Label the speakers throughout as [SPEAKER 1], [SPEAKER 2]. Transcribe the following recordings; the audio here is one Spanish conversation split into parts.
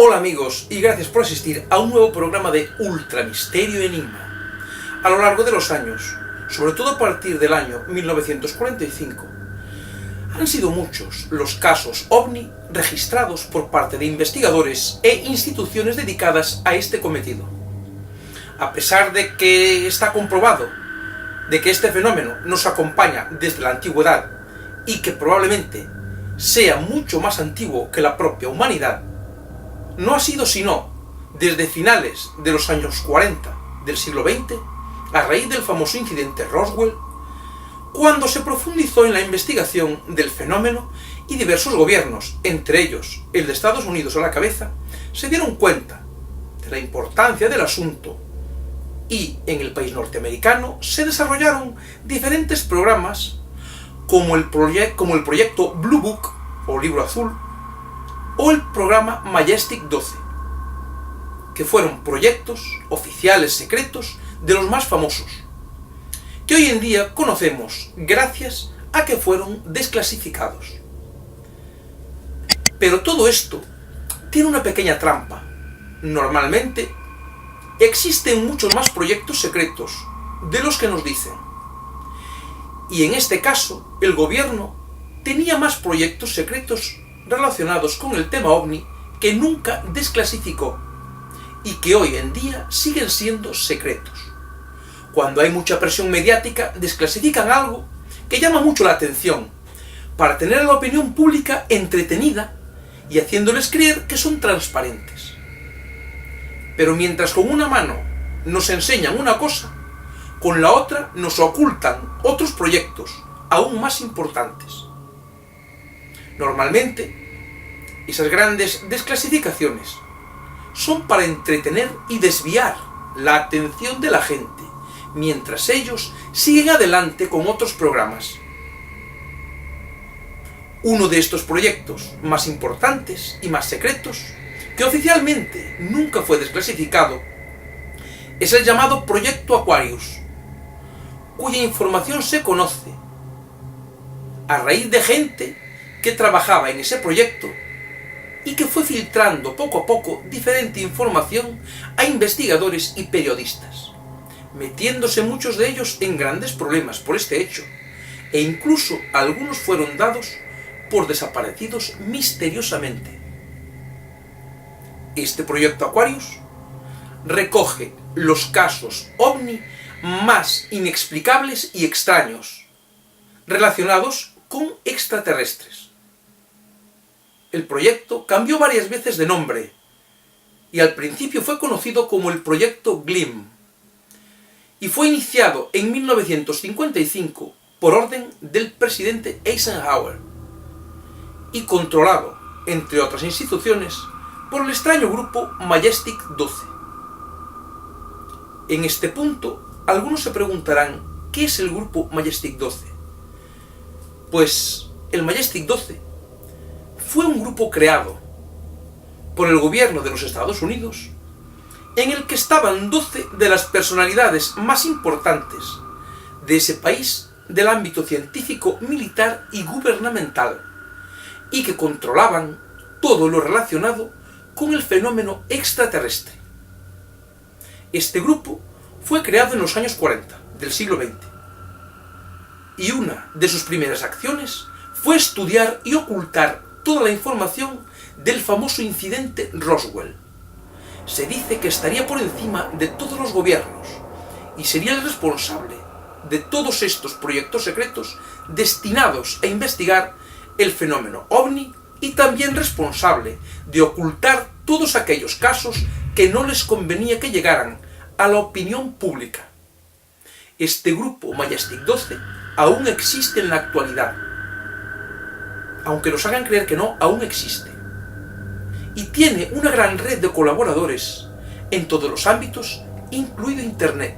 [SPEAKER 1] Hola amigos y gracias por asistir a un nuevo programa de Ultra Misterio Enigma. A lo largo de los años, sobre todo a partir del año 1945, han sido muchos los casos OVNI registrados por parte de investigadores e instituciones dedicadas a este cometido. A pesar de que está comprobado de que este fenómeno nos acompaña desde la antigüedad y que probablemente sea mucho más antiguo que la propia humanidad, no ha sido sino desde finales de los años 40 del siglo XX, a raíz del famoso incidente Roswell, cuando se profundizó en la investigación del fenómeno y diversos gobiernos, entre ellos el de Estados Unidos a la cabeza, se dieron cuenta de la importancia del asunto y en el país norteamericano se desarrollaron diferentes programas como el proyecto Blue Book o Libro Azul o el programa Majestic 12, que fueron proyectos oficiales secretos de los más famosos, que hoy en día conocemos gracias a que fueron desclasificados. Pero todo esto tiene una pequeña trampa. Normalmente existen muchos más proyectos secretos de los que nos dicen. Y en este caso, el gobierno tenía más proyectos secretos relacionados con el tema OVNI que nunca desclasificó y que hoy en día siguen siendo secretos. Cuando hay mucha presión mediática, desclasifican algo que llama mucho la atención para tener a la opinión pública entretenida y haciéndoles creer que son transparentes. Pero mientras con una mano nos enseñan una cosa, con la otra nos ocultan otros proyectos aún más importantes. Normalmente, esas grandes desclasificaciones son para entretener y desviar la atención de la gente, mientras ellos siguen adelante con otros programas. Uno de estos proyectos más importantes y más secretos, que oficialmente nunca fue desclasificado, es el llamado Proyecto Aquarius, cuya información se conoce a raíz de gente que trabajaba en ese proyecto y que fue filtrando poco a poco diferente información a investigadores y periodistas, metiéndose muchos de ellos en grandes problemas por este hecho, e incluso algunos fueron dados por desaparecidos misteriosamente. Este proyecto Aquarius recoge los casos OVNI más inexplicables y extraños, relacionados con extraterrestres. El proyecto cambió varias veces de nombre y al principio fue conocido como el Proyecto GLIM y fue iniciado en 1955 por orden del presidente Eisenhower y controlado, entre otras instituciones, por el extraño grupo Majestic 12. En este punto, algunos se preguntarán ¿qué es el grupo Majestic 12? Pues el Majestic 12 fue un grupo creado por el gobierno de los Estados Unidos en el que estaban 12 de las personalidades más importantes de ese país del ámbito científico, militar y gubernamental y que controlaban todo lo relacionado con el fenómeno extraterrestre. Este grupo fue creado en los años 40 del siglo XX y una de sus primeras acciones fue estudiar y ocultar toda la información del famoso incidente Roswell. Se dice que estaría por encima de todos los gobiernos y sería el responsable de todos estos proyectos secretos destinados a investigar el fenómeno OVNI y también responsable de ocultar todos aquellos casos que no les convenía que llegaran a la opinión pública. Este grupo Majestic 12 aún existe en la actualidad. Aunque nos hagan creer que no, aún existe. Y tiene una gran red de colaboradores en todos los ámbitos, incluido Internet,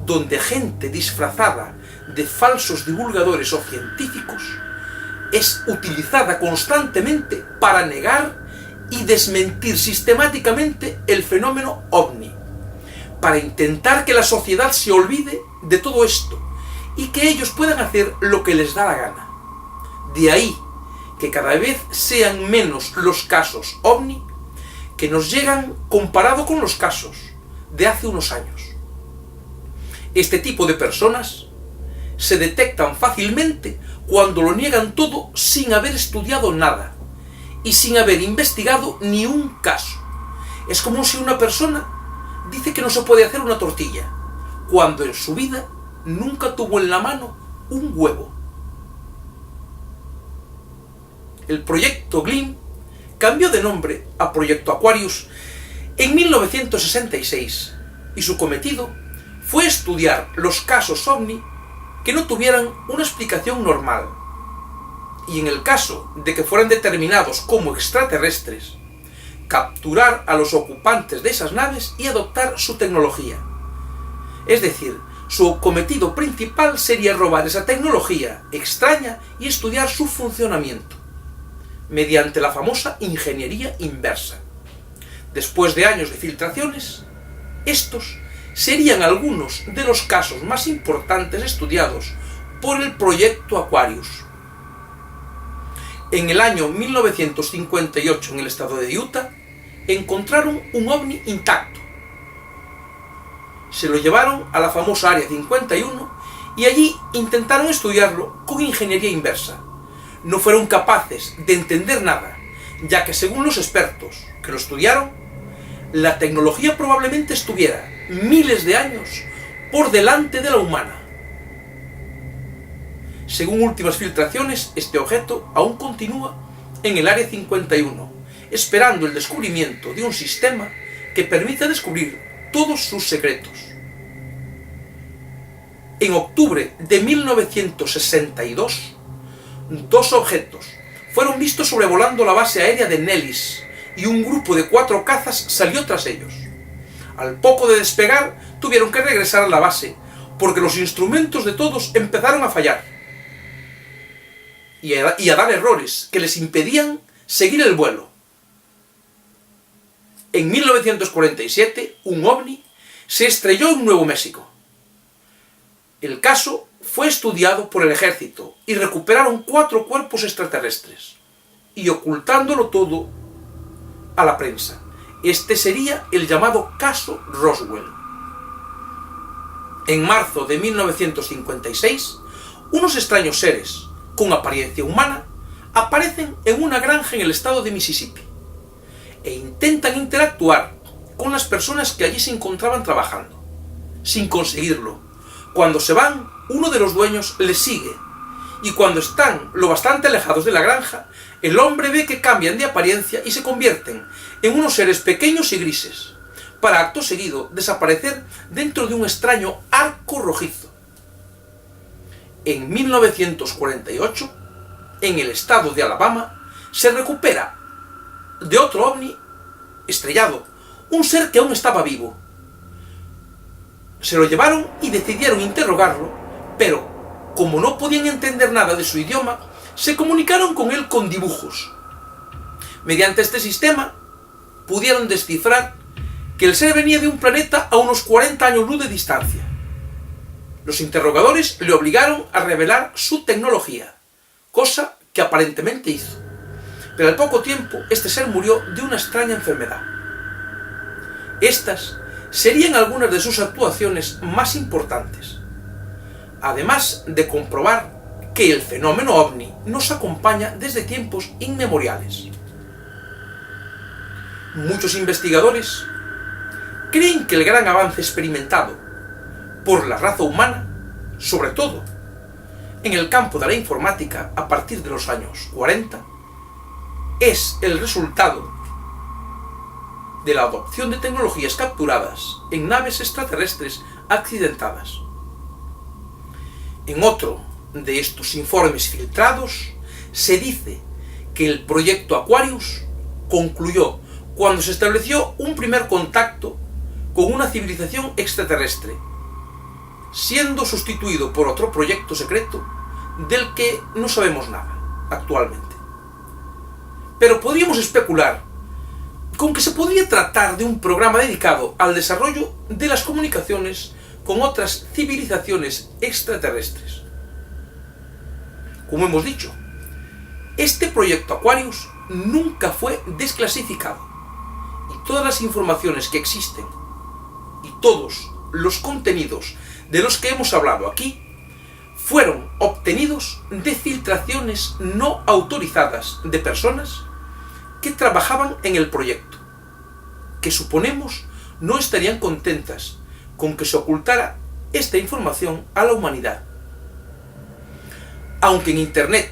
[SPEAKER 1] donde gente disfrazada de falsos divulgadores o científicos es utilizada constantemente para negar y desmentir sistemáticamente el fenómeno OVNI, para intentar que la sociedad se olvide de todo esto y que ellos puedan hacer lo que les da la gana. De ahí que cada vez sean menos los casos OVNI que nos llegan comparado con los casos de hace unos años. Este tipo de personas se detectan fácilmente cuando lo niegan todo sin haber estudiado nada y sin haber investigado ni un caso. Es como si una persona dice que no se puede hacer una tortilla, cuando en su vida nunca tuvo en la mano un huevo. El proyecto GLIM cambió de nombre a Proyecto Aquarius en 1966 y su cometido fue estudiar los casos OVNI que no tuvieran una explicación normal, y en el caso de que fueran determinados como extraterrestres, capturar a los ocupantes de esas naves y adoptar su tecnología. Es decir, su cometido principal sería robar esa tecnología extraña y estudiar su funcionamiento, mediante la famosa ingeniería inversa. Después de años de filtraciones, estos serían algunos de los casos más importantes estudiados por el Proyecto Aquarius. En el año 1958, en el estado de Utah, encontraron un ovni intacto. Se lo llevaron a la famosa Área 51 y allí intentaron estudiarlo con ingeniería inversa. No fueron capaces de entender nada, ya que según los expertos que lo estudiaron, la tecnología probablemente estuviera miles de años por delante de la humana. Según últimas filtraciones, este objeto aún continúa en el Área 51, esperando el descubrimiento de un sistema que permita descubrir todos sus secretos. En octubre de 1962, dos objetos fueron vistos sobrevolando la base aérea de Nellis y un grupo de 4 cazas salió tras ellos. Al poco de despegar, tuvieron que regresar a la base porque los instrumentos de todos empezaron a fallar y a dar errores que les impedían seguir el vuelo. En 1947, un ovni se estrelló en Nuevo México. El caso fue estudiado por el ejército y recuperaron 4 cuerpos extraterrestres, y ocultándolo todo a la prensa. Este sería el llamado caso Roswell. En marzo de 1956, unos extraños seres con apariencia humana aparecen en una granja en el estado de Mississippi e intentan interactuar con las personas que allí se encontraban trabajando, sin conseguirlo. Cuando se van, uno de los dueños les sigue, y cuando están lo bastante alejados de la granja, el hombre ve que cambian de apariencia y se convierten en unos seres pequeños y grises, para acto seguido desaparecer dentro de un extraño arco rojizo. En 1948, en el estado de Alabama, se recupera de otro ovni estrellado, un ser que aún estaba vivo. Se lo llevaron y decidieron interrogarlo, pero como no podían entender nada de su idioma, se comunicaron con él con dibujos. Mediante este sistema, pudieron descifrar que el ser venía de un planeta a unos 40 años luz de distancia. Los interrogadores le obligaron a revelar su tecnología, cosa que aparentemente hizo. Pero al poco tiempo, este ser murió de una extraña enfermedad. Estas serían algunas de sus actuaciones más importantes, además de comprobar que el fenómeno ovni nos acompaña desde tiempos inmemoriales. Muchos investigadores creen que el gran avance experimentado por la raza humana, sobre todo en el campo de la informática a partir de los años 40, es el resultado de la adopción de tecnologías capturadas en naves extraterrestres accidentadas. En otro de estos informes filtrados se dice que el proyecto Aquarius concluyó cuando se estableció un primer contacto con una civilización extraterrestre, siendo sustituido por otro proyecto secreto del que no sabemos nada actualmente. Pero podríamos especular con que se podría tratar de un programa dedicado al desarrollo de las comunicaciones con otras civilizaciones extraterrestres. Como hemos dicho, este proyecto Aquarius nunca fue desclasificado y todas las informaciones que existen y todos los contenidos de los que hemos hablado aquí fueron obtenidos de filtraciones no autorizadas de personas que trabajaban en el proyecto, que suponemos no estarían contentas con que se ocultara esta información a la humanidad. Aunque en Internet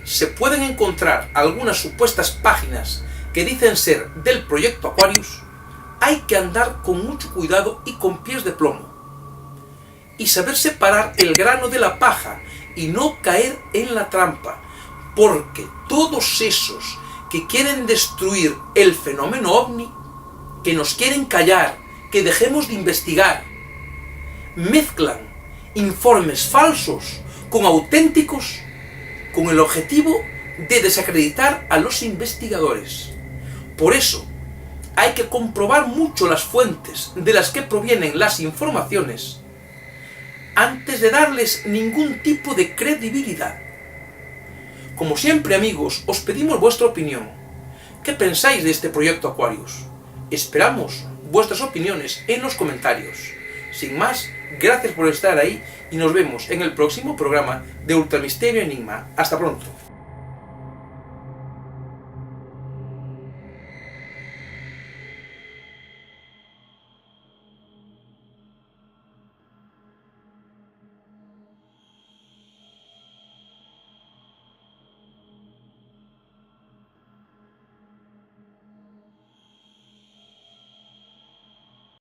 [SPEAKER 1] se pueden encontrar algunas supuestas páginas que dicen ser del proyecto Aquarius, hay que andar con mucho cuidado y con pies de plomo, y saber separar el grano de la paja y no caer en la trampa, porque todos esos que quieren destruir el fenómeno ovni, que nos quieren callar, que dejemos de investigar, mezclan informes falsos con auténticos con el objetivo de desacreditar a los investigadores. Por eso, hay que comprobar mucho las fuentes de las que provienen las informaciones antes de darles ningún tipo de credibilidad. Como siempre, amigos, os pedimos vuestra opinión. ¿Qué pensáis de este proyecto Aquarius? Esperamos vuestras opiniones en los comentarios. Sin más, gracias por estar ahí y nos vemos en el próximo programa de Ultramisterio Enigma. Hasta pronto.